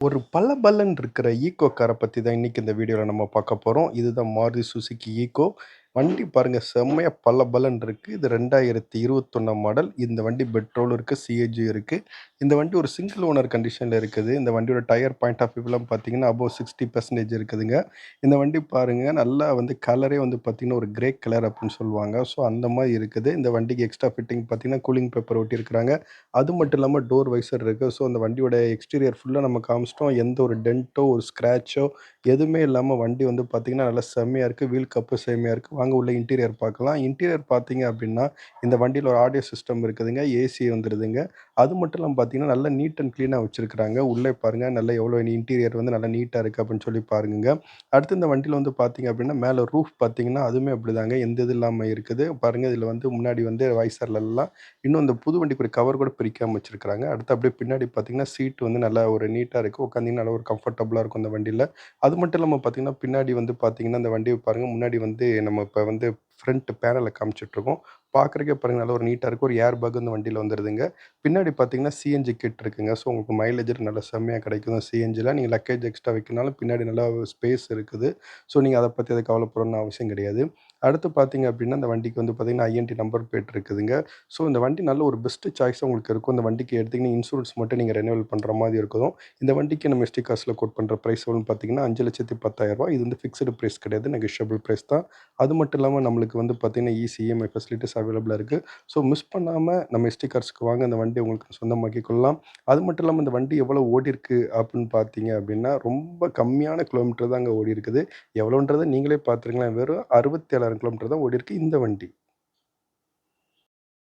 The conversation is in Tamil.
ஒரு பளபளன்னு இருக்கிற ஈக்கோ கார பத்தி தான் இன்னைக்கு இந்த வீடியோல நம்ம பார்க்க போறோம். இதுதான் மாருதி சுசுகி ஈக்கோ. வண்டி பாருங்க செம்மையா பளபளன்னு இருக்கு. இது 2021 மாடல். இந்த வண்டி பெட்ரோலும் இருக்கு, சிஎன்ஜி இருக்கு. இந்த வண்டி ஒரு சிங்கிள் ஓனர் கண்டிஷன்ல இருக்குது. இந்த வண்டியோட டயர் பாயிண்ட் ஆஃப் வியூலாம் பார்த்தீங்கன்னா, அபோவ் 60% இருக்குதுங்க. இந்த வண்டி பாருங்க நல்லா கலரே பார்த்தீங்கன்னா, ஒரு கிரே கலர் அப்படின்னு சொல்லுவாங்க. ஸோ அந்த மாரி இருக்குது. இந்த வண்டிக்கு எக்ஸ்ட்ரா ஃபிட்டிங் பார்த்தீங்கன்னா, கூலிங் பேப்பர் ஒட்டியிருக்கிறாங்க. அது மட்டும் இல்லாம டோர் வைசர் இருக்கு. ஸோ அந்த வண்டியோட எக்ஸ்டீரியர் ஃபுல்லா நம்ம காமிச்சிட்டோம். எந்த ஒரு டென்ட்டோ, ஒரு ஸ்க்ராட்ச்சோ எதுவுமே இல்லாம வண்டி பார்த்தீங்கன்னா, நல்லா செம்மையா இருக்கு. வீல் கப்பு செம்மையா இருக்கு. வாங்க உள்ள இன்டீரியர் பார்க்கலாம். இன்டீரியர் பார்த்தீங்க அப்படின்னா, இந்த வண்டியில ஒரு ஆடியோ சிஸ்டம் இருக்குதுங்க. ஏசி வந்துருதுங்க. அது மட்டும் இல்லாம பார்த்தீங்கன்னா, நல்லா நீட் அண்ட் கிளீனா வச்சிருக்கிறாங்க. உள்ளே பாருங்க நல்லா எவ்வளோ இன்டீரியர் நல்லா நீட்டா இருக்கு அப்படின்னு சொல்லி பாருங்கங்க. அடுத்து இந்த வண்டியில பார்த்தீங்க அப்படின்னா, மேல ரூஃப் பார்த்தீங்கன்னா, அதுவுமே அப்படிதாங்க. எந்த இது இல்லாம இருக்குது. பாருங்க இதில முன்னாடி வைசர்லலாம் இன்னும் இந்த புது வண்டிக்கு ஒரு கவர் கூட பிரிக்காம வச்சிருக்காங்க. அடுத்து அப்படியே பின்னாடி பார்த்தீங்கன்னா, சீட் நல்லா ஒரு நீட்டா இருக்கு. உட்காந்தீங்கன்னா நல்லா ஒரு கம்ஃபர்டபுளா இருக்கும் இந்த வண்டியில. அது மட்டும் இல்லாம பார்த்தீங்கன்னா, பின்னாடி பார்த்தீங்கன்னா, இந்த வண்டிய பாருங்க முன்னாடி நம்ம இப்ப ஃப்ரண்ட் பேனல காமிச்சுட்ருக்கோம். பார்க்கறதுக்கே பாருங்க நல்லா ஒரு நீட்டா இருக்கு. ஒரு ஏர் பேக் இந்த வண்டியில வந்துருதுங்க. பின்னாடி பார்த்தீங்கன்னா, சிஎன்ஜி கிட் இருக்குங்க. ஸோ உங்களுக்கு மைலேஜ் நல்லா செம்மையா கிடைக்கும் சிஎன்ஜில. நீங்க லக்கேஜ் எக்ஸ்ட்ரா வைக்கனாலும் பின்னாடி நல்லா ஸ்பேஸ் இருக்குது. ஸோ நீங்க அத பத்தி எதுவும் கவலைப்படணும்னு அவசியம் கிடையாது. அடுத்து பார்த்தீங்க அப்படின்னா, இந்த வண்டிக்கு பார்த்தீங்கன்னா, ஐஎன்டி நம்பர் பிளேட் இருக்குதுங்க. ஸோ இந்த வண்டி நல்ல ஒரு பெஸ்ட் சாய்ஸா உங்களுக்கு இருக்கும். இந்த வண்டிக்கு எடுத்தீங்கன்னா, இன்சூரன்ஸ் மட்டும் நீங்க ரெனிவல் பண்ற மாரி இருக்கும். இந்த வண்டிக்கு நம்ம எஸ்டி காஸ்ட்ல கோட் பண்ற பிரைஸ் எவ்வளோன்னு பார்த்தீங்கன்னா, ரூ. 5,10,000 இது ஃபிக்ஸ்டு பிரைஸ் கிடையாது. நெகோஷியபிள் பிரைஸ் தான். அது மட்டும் இல்லாம நம்மளுக்கு பார்த்தீங்கன்னா, ஈஸி இஎம்ஐ ஃபெசிலிட்டீஸ் அவைலபிளா இருக்கு. ஸோ மிஸ் பண்ணாம நம்ம எஸ்டி கார்ஸ்க்கு வாங்க. அந்த வண்டிய உங்களுக்கு சொந்தமாக்கிக் கொள்ளலாம். அது மட்டும் இல்லாம இந்த வண்டி எவ்வளோ ஓடிருக்கு அப்படின்னு பார்த்தீங்க அப்படின்னா, ரொம்ப கம்மியான கிலோமீட்டர் தாங்க ஓடியிருக்குது. எவ்வளோன்றத நீங்களே பார்த்துருங்களேன். வெறும் 67,000 கிலோமீட்டர் தான் ஓடியிருக்கு இந்த வண்டி.